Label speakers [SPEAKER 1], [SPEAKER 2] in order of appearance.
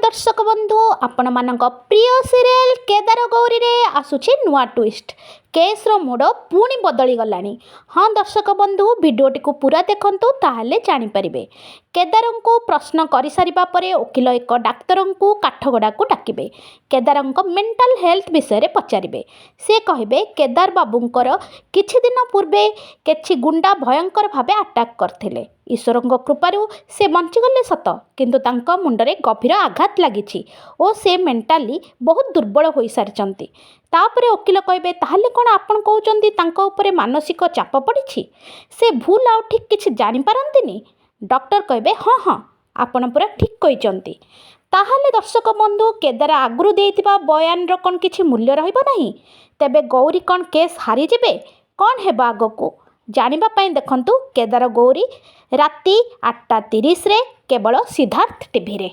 [SPEAKER 1] दर्शक बंधु आपण मानक प्रिय सीरियल केदार गौरी रे आसुची नुआ ट्विस्ट केस रो मोड़ पुणी बदली गलानी। हाँ दर्शक बंधु भिडियोटी को पूरा देखंतु ताहले जानि परिबे। केदार को प्रश्न कर सारिबा परे वकील एक डाक्तर को काठगड़ा को डाकिबे। केदार मेंटल हेल्थ विषय रे पचारिबे। से कहिबे केदार बाबूंकर किछि दिन पूर्वे किछि गुंडा भयंकर भावे अटैक करथिले। ईश्वर कृपारू से बंचीगले सत किंतु तांका मुंडरे गभीर आघात लगी और से मेंटाली बहुत दुर्बल हो सारी। तापरे वकील कहे ताहले कौन आपण कहउचंती तांका उपरे मानसिक चाप पड़ी से भूल आउ ठीक किछि जानि पारंतिनी। डॉक्टर कहे हाँ हाँ आपण पूरा ठीक कहिचंती। ताहले दर्शक बंधु केदार आगुरु देइतिबा बयान रो कौन किछि मूल्य रहिबो नाही। तेबे गौरी कौन केस हारी जिबे कौन हेबा आगकू जानिबा पई देखंतु केदार गौरी राति 8:30 रे केवल सिद्धार्थ टीवी रे।